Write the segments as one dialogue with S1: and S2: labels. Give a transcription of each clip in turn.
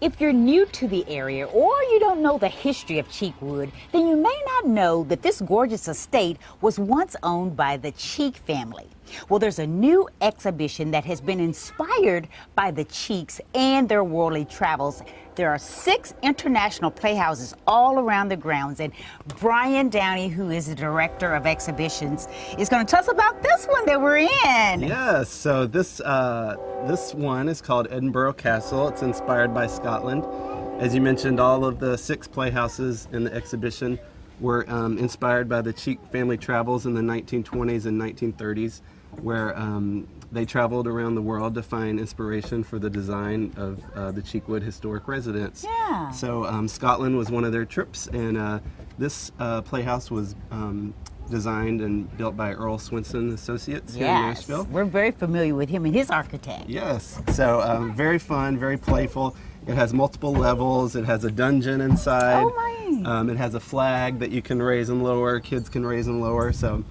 S1: If you're new to the area or you don't know the history of Cheekwood, then you may not know that this gorgeous estate was once owned by the Cheek family. Well, there's a new exhibition that has been inspired by the Cheeks and their worldly travels. There are 6 international playhouses all around the grounds, and Brian Downey, who is the director of exhibitions, is going to tell us about this one that we're in.
S2: Yes, so this one is called Edinburgh Castle. It's inspired by Scotland. As you mentioned, all of the 6 playhouses in the exhibition were inspired by the Cheek family travels in the 1920s and 1930s, where they traveled around the world to find inspiration for the design of the Cheekwood historic residence.
S1: Yeah.
S2: So Scotland was one of their trips, and this playhouse was designed and built by Earl Swinson Associates here in Nashville.
S1: We're very familiar with him and his architect.
S2: Yes, so very fun, very playful. It has multiple levels. It has a dungeon inside.
S1: Oh my!
S2: It has a flag that you can raise and lower. Kids can raise and lower. So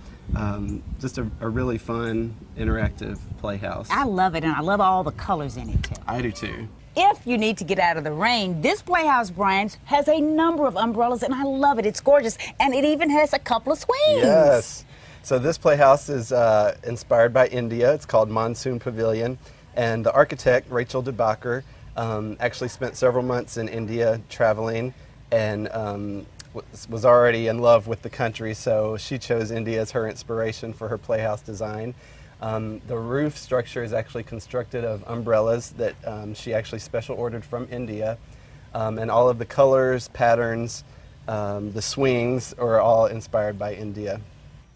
S2: just a really fun, interactive playhouse.
S1: I love it, and I love all the colors in it too.
S2: I do too.
S1: If you need to get out of the rain, this playhouse, Brian, has a number of umbrellas, and I love it. It's gorgeous, and it even has a couple of swings.
S2: Yes. So this playhouse is inspired by India. It's called Monsoon Pavilion, and the architect, Rachel DeBacher, actually spent several months in India traveling, and was already in love with the country, so she chose India as her inspiration for her playhouse design. The roof structure is actually constructed of umbrellas that she actually special ordered from India, and all of the colors, patterns, the swings are all inspired by India.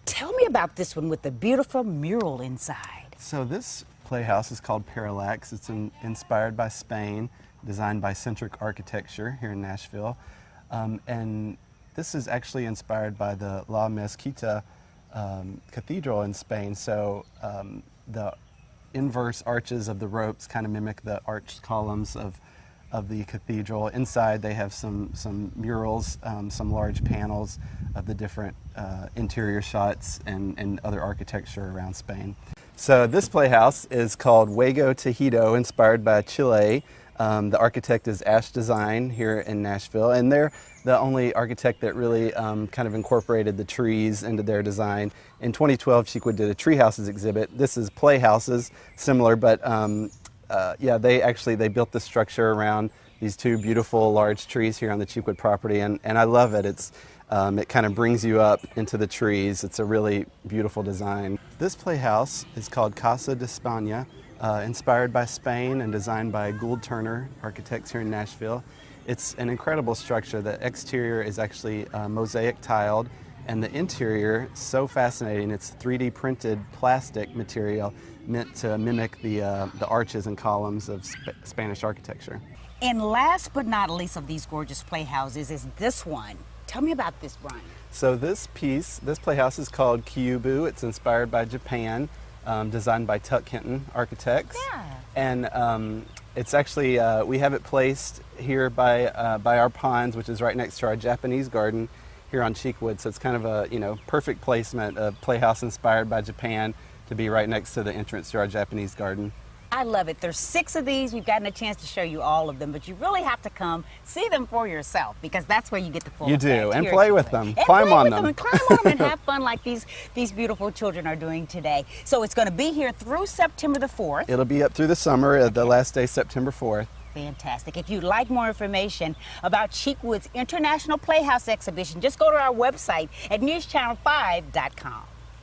S1: Tell me about this one with the beautiful mural inside.
S2: So this playhouse is called Parallax. It's inspired by Spain, designed by Centric Architecture here in Nashville, and this is actually inspired by the La Mezquita cathedral in Spain. So the inverse arches of the ropes kind of mimic the arched columns of the cathedral. Inside they have some murals, some large panels of the different interior shots and other architecture around Spain. So this playhouse is called Huego Tejido, inspired by Chile. The architect is Ash Design here in Nashville, and they're the only architect that really kind of incorporated the trees into their design. In 2012, Cheekwood did a treehouses exhibit. This is Playhouses, similar, but yeah, they built the structure around these 2 beautiful large trees here on the Cheekwood property, and I love it. It kind of brings you up into the trees. It's a really beautiful design. This playhouse is called Casa de España, inspired by Spain and designed by Gould Turner Architects here in Nashville. It's an incredible structure. The exterior is actually mosaic tiled, and the interior so fascinating. It's 3D printed plastic material meant to mimic the arches and columns of Spanish architecture.
S1: And last but not least of these gorgeous playhouses is this one. Tell me about this, Brian.
S2: So this playhouse is called Cheekwood. It's inspired by Japan, designed by Tuck Hinton Architects.
S1: Yeah.
S2: And it's actually, we have it placed here by our ponds, which is right next to our Japanese garden here on Cheekwood. So it's kind of a perfect placement, a playhouse inspired by Japan to be right next to the entrance to our Japanese garden.
S1: I love it. There's 6 of these. We've gotten a chance to show you all of them, but you really have to come see them for yourself, because that's where you get the full effect.
S2: You do, and play with them.
S1: And
S2: climb
S1: play
S2: on
S1: with
S2: them.
S1: And climb on them and have fun like these beautiful children are doing today. So it's going to be here through September the 4th.
S2: It'll be up through the summer, the last day, September 4th.
S1: Fantastic. If you'd like more information about Cheekwood's International Playhouse Exhibition, just go to our website at newschannel5.com.